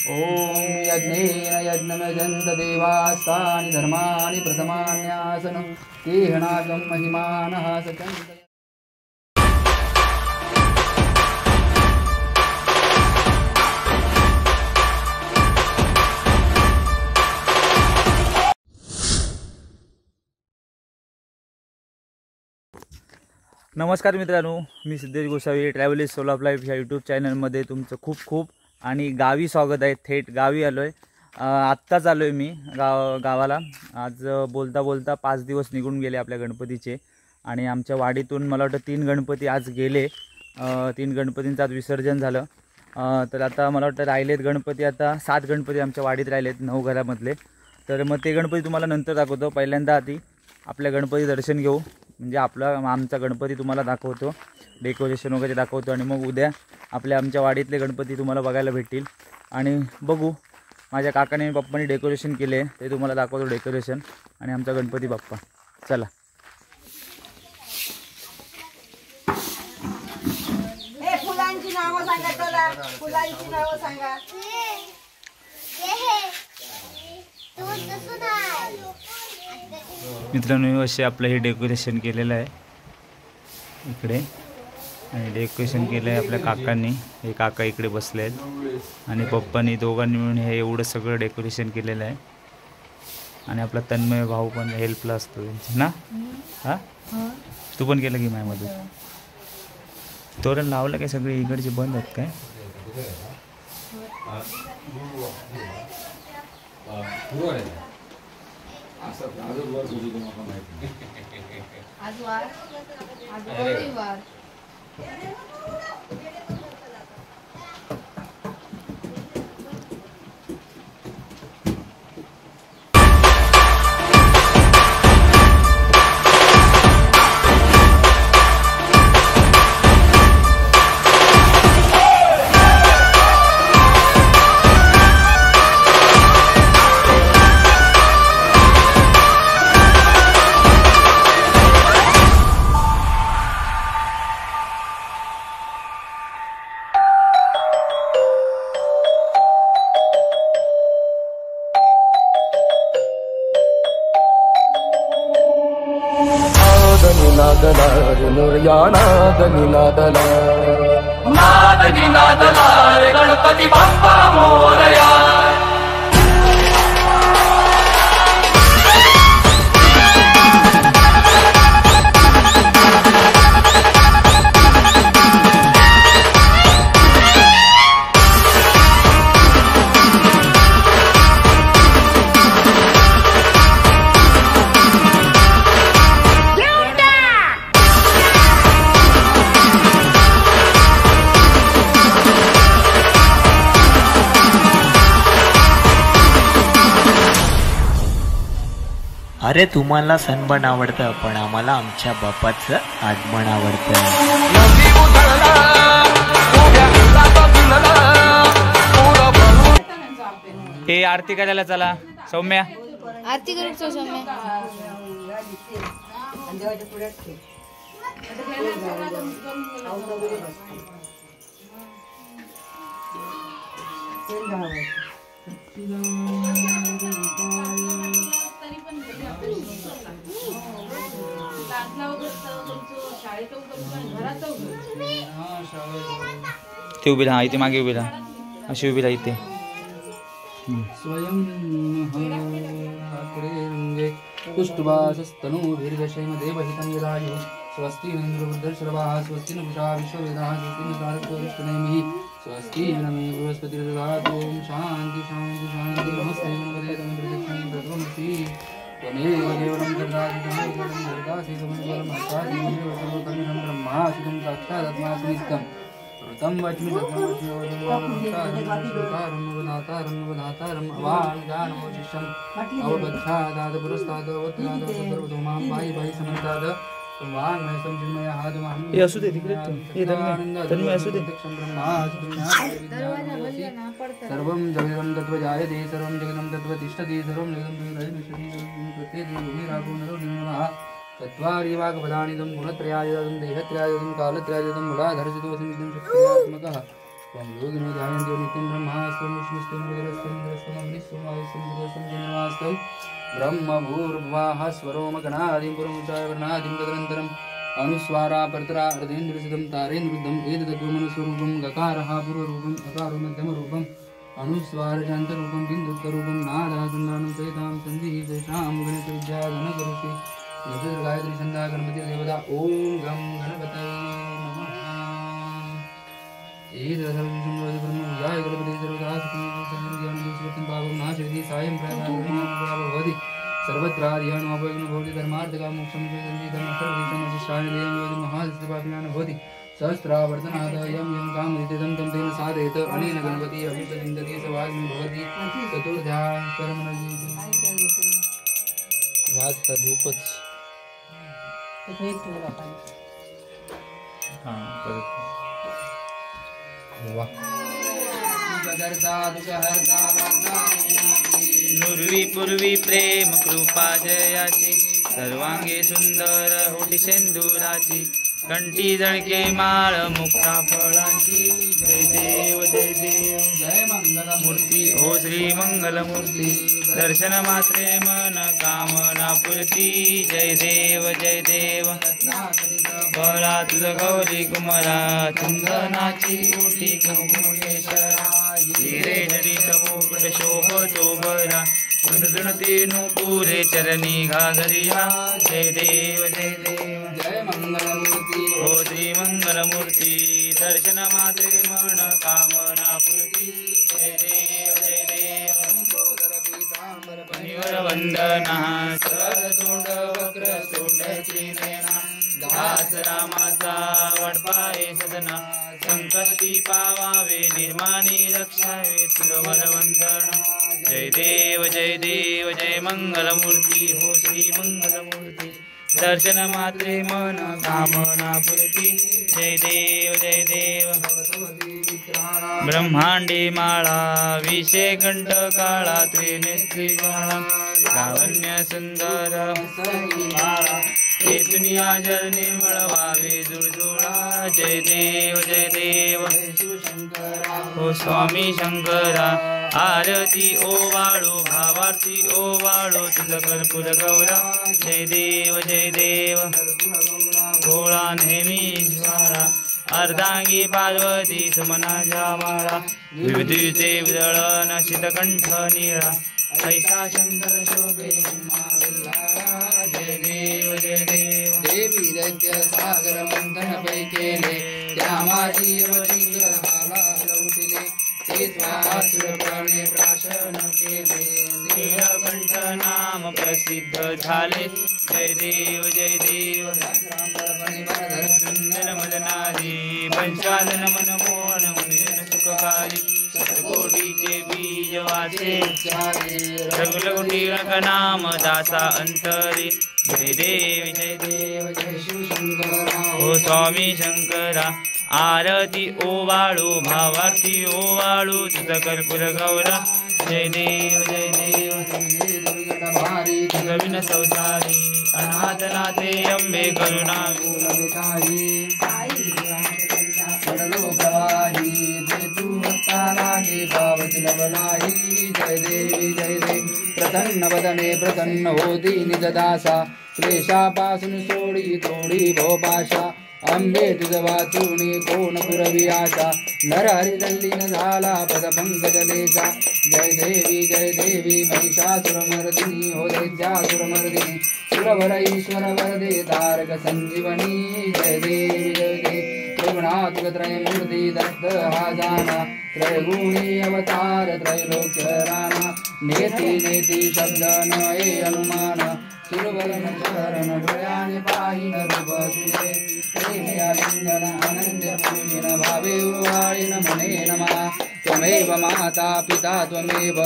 ओम यज्ञेन यज्ञमयजन्त देवास्तानि धर्माणि प्रथमान्यासन केहनाकं महिमानः सचन्त। नमस्कार मित्रांनो, मी Siddhesh Gosavi travel is soul of life या यूट्यूब चॅनलमध्ये तुमचं खूप खूप आणि गावी स्वागत आहे। थेट गावी आलो आहे। आत्ताच आलो आहे मी गावाला। आज बोलता बोलता 5 दिवस निघून गेले आपल्या गणपतीचे आणि आमच्या वाडीतून मला वाटतं 3 गणपती आज गेले। 3 गणपतींचं आज विसर्जन झालं। तर आता मला वाटतं राहिलेत गणपती, आता 7 गणपती आमच्या वाडीत राहिलेत 9 घरामधले। तर मग ते गणपती तुम्हाला नंतर दाखवतो। पहिल्यांदा आधी आपल्या गणपती दर्शन घेऊ, म्हणजे आमचा गणपती तुम्हाला दाखवतो, डेकोरेशन वगैरे दाखवतो आणि मग उद्या आमच्या वाडीतले गणपती तुम्हाला बघायला भेटतील। आणि बघू माझ्या काकाने आणि पप्पांनी डेकोरेशन केले ते तुम्हाला दाखवतो डेकोरेशन आणि आमचा गणपती बाप्पा। चला फुलांची नावं सांगा, चला फुलांची नावं सांगा। मित्रांनो असे आपलं हे डेकोरेशन केलेलं आहे इकडे, आणि डेकोरेशन केलं आहे आपल्या काकांनी। हे काका इकडे बसले आहेत आणि पप्पांनी दोघांनी मिळून हे एवढं सगळं डेकोरेशन केलेलं आहे। आणि आपला तन्मय भाऊ पण हेल्पला असतो त्यांची ना। हां तू पण केलं की माझ्यामध्ये तोरण लावलं काय? सगळे इकडचे बंद आहेत काय? गणपती बाप्पा मोरया। अरे तुम्हाला सनबर्न आवडतं, पण आम्हाला आमच्या बाप्पाचं आगमन आवडतं। हे आरती करायला चला सौम्या, आरती करू सौम्या। ते उभी राहा, इथे मागे उभी राहा, अशी उभी राहा इथे। स्वयं पुष्टवासस्तनूभिर्दशेम देवहितं यदायुः स्वस्ति इन्द्रवृद्धश्रवाः स्वस्ति न पूषा विश्ववेदाः स्वस्ति न कारकविष्णुनेमिः स्वस्ति नमे बृहस्पतिर्दधातु। ओम शांति शांति शांति। नमस्ते गणपते तम प्रदक्षिणं तत्त्वमसि त्वमेव केवलं ददासि त्वमेव केवलं ददासि त्वमेव केवलं हस्तासि त्वमेव सर्वकर्मणि ब्रह्मासि त्वं साक्षादात्मासि नित्यम् ऋतं वच्मि सत्यं वदातारं अवाङ्गानमोशिष्यम् अवबध्यादाद पुरस्ताद सर्वतो मां पाहि पाहि समन्ताद वाङ्मय संचिन्मय हादमहं। ये असू दे तिकडे, ये तन्मय असू दे। सर्वं जगदं तत्त्वजायते सर्वं जगदं तत्त्वतिष्ठति सर्वं जगदं तत्त्वतिष्ठति प्रत्येकं भूमिरापो नरो निर्मलः चत्वारि वाग्भदानिदं गुणत्रयायुधं देहत्रयायुधं कालत्रयायुधं मूलाधरसितोऽसि शक्त्यात्मकः त्वं योगिनो ध्यायन्तो नित्यं ब्रह्मास्तं विष्णुस्तं रुद्रस्तं इंद्रस्तं अग्निस्तं वायुस्तं जलस्तं चन्द्रमास्तं ब्रह्मभूर्भुवः स्वरोम गणादिं पुरमुचाय वर्णादिं तदनन्तरम् अनुस्वारा परतरा हृदयेन्द्रसितं तारेन्द्रुद्धम् एतदत्वमनुस्वरूपं गकारः पूर्वरूपम् अकारो मध्यमरूपम् अनुस्वारजान्तरूपं बिन्दुत्तरूपं नादाचन्द्राणं सहितां सन्धिः तेषां गणितविद्या गणगरुषि गायत्री छन्दा गणपति देवता ॐ गं गणपतये नमः एतदसर्वसंयोगब्रह्मभुजाय गणपति सर्वदा सुखं पापं नाशयति सायं भवति सर्वत्राधियानोपयोगिनो भवति धर्मार्थकामोक्षं धर्मसर्वेशमशिष्टाय देयं योति महादिष्टपापिनां भवति सहस्रावर्तनादयं यं कामदितं तं तेन साधयेत अनेन गणपति अभिषेकं स वाग्मी भवति चतुर्ध्या कर्मणजीति वाजता धूपच नुर्वी पूर्वी प्रेम कृपा जयाची सर्वांगे सुंदर होटी सेंदुराची कंठी जळके माळ मुक्ता फळांची जय देव जय देव जय मंगलमूर्ती हो श्री मंगलमूर्ती दर्शन मात्रे मन कामना पूर्ती जय देव जय देव बळा तुझ गौरी कुमरा चंदनाची ओटी कुंकुमेश्वरा हिरे जडित मुकुट शोभतो बरा गुणगुणती नुपुरे चरणी घागरिया जय देव जय देव जय मंगलमूर्ती हो श्री मंगलमूर्ती दर्शन मात्रे मन कामना पूर्ती जय देव जय देव पनिवर वंदना सरसोंड वक्र सोंड श्रीनेना दास रामाचा वडपाये सदना संकष्टी पावावे निर्माणी रक्षावे सुरवर वंदना जय देव जय मंगलमूर्ती हो श्री मंगलमूर्ती दर्शन मात्रे मन कामना पूर्ती जय देव ब्रह्मांडी माळा विषे कंठ काळा त्रिनेत्री ज्वाळा लावण्य सुंदर माळा हे दुनिया जल निर्मळ व्हावे जुळजुळा जय देव हो स्वामी शंकरा आरती ओवाळू भावार्थी ओवाळू तुझ कर्पूर गौरा जय देव भोळा नेहमी ज्वाळा अर्धांगी पार्वती सुमनाच्या माळा विविधीचे विदळन शीतकंठ निळा ऐसा शंकर शोभे जय देव देवी दैत्य सागर मंथन पै केले त्या माझी लवटिले ते स्वासुरपणे प्राशन केले नीलकंठ नाम प्रसिद्ध झाले जय देव सुंदर मदनारी पंचादन मनमोहन मुनिजन सुखकारी सतकोटीचे बीज वाचे रघुलकोटी नाम दासा अंतरी जय देव जय शिवशंकरा हो स्वामी शंकरा आरती ओवाळू भावार्थी ओवाळू तुझ कर्पूर गौरा जय देव भारी रविन संसारी अनाथनाथे अंबे करुणा पडलो प्रवाही जे तू भक्तालागे पावती लवलाही जय देवी प्रसन्न वदने प्रसन्न होती निजदासा क्लेशापासून सोडी तोडी भोपाशा अंबे तुझ वाचुणी कोण पुरवी आशा नरहरी दल्लीन झाला पद पंकजलेशा जय देवी महिषासुरमर्दिनी हो दैत्यासुरमर्दिनी सुरवर ईश्वर वरदे तारक संजीवनी जय देवी त्रिगुणात्मकत्रयमूर्ति दत्त हा जाना त्रयगुणी अवतार त्रैलोक्य राणा नेति शब्द न ए अनुमान सुरवलन शरण डोळ्याने पाहिन रूप तुझे प्रेमयालिंगन आनंद पूजिन भावे उवाळिन मने नमा त्वमेव माता पिता त्वमेव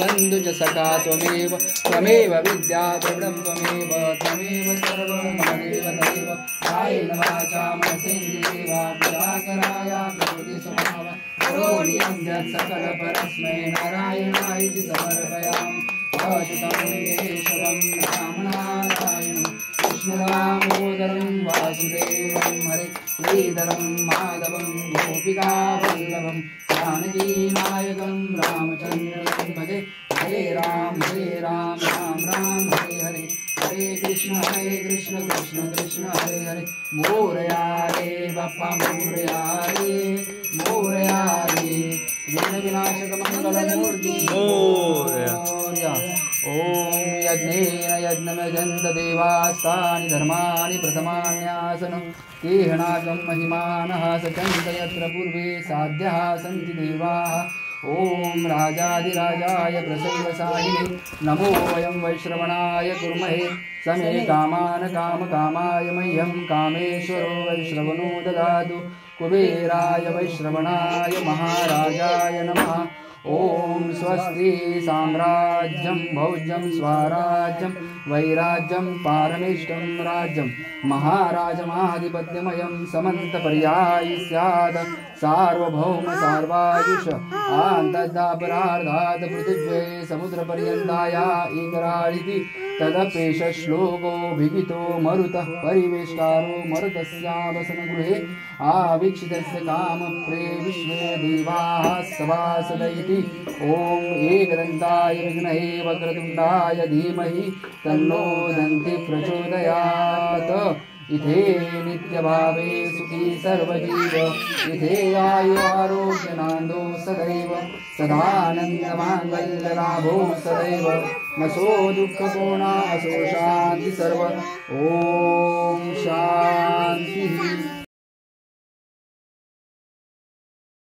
बन्धुज सखा त्वमेव विद्या प्रभं त्वमेव सर्वं मदेव देव कायेन वाचा मनसेन्द्रियेवा पुराकराया प्रकृति स्वभाव करोमि यत् सकल परस्मै नारायणाय समर्पयामि अच्युतं केशवं रामनारायणं कृष्णदामोदरं वासुदेवं हरे श्रीधरं माधवं गोपिका वल्लभं शरणं भजे हरे राम राम राम हरे कृष्ण कृष्ण कृष्ण हरे हरे मोरया रे बाप्पा मोरया रे विघ्न विनाशक मंगलमूर्ति मोरया ओम यज्ञेन यज्ञमयजन्त देवास्तानि धर्माणि प्रथमान्यासनं केहनाकं महिमानः सचन्त यत्र पूर्वे साध्यः सन्ति देवाः ओम राजाधिराजाय प्रसन्नसायिने नमो वयं वैश्रवणाय कुर्महे समे कामान कामकामाय मह्यं कामेश्वरो वैश्रवणो ददातु कुबेराय वैश्रवणाय महाराजाय नमः ओम स्वस्ति साम्राज्यं भौज्यं स्वराज्यं वैराज्यं पारमेष्टं राज्यं महाराजमाधिपत्यमयं समन्तपर्यायि स्यात् सार्वभौम सार्वायुष आन्तदापरार्धात् पृथिव्ये समुद्रपर्यन्ताया एकराळिति तदपेश श्लोको भिगितो मरुतः परिवेष्टारो मरुतस्यावसनगृहे आवीक्षितस्य कामप्रे विश्वे देवाः सभासदैति ओम एकदन्ताय विघ्नहे वक्रतुण्डाय धीमहि तन्नो दन्ति प्रचोदयात् इथे नित्यभावे सुखी सर्वजीव इथे आयु आरोग्यनान्दो सदैव सदानन्दमाङ्गल्यलाभो सदैव नशो दुःखकोणासो शान्ति सर्व ओम शान्तिः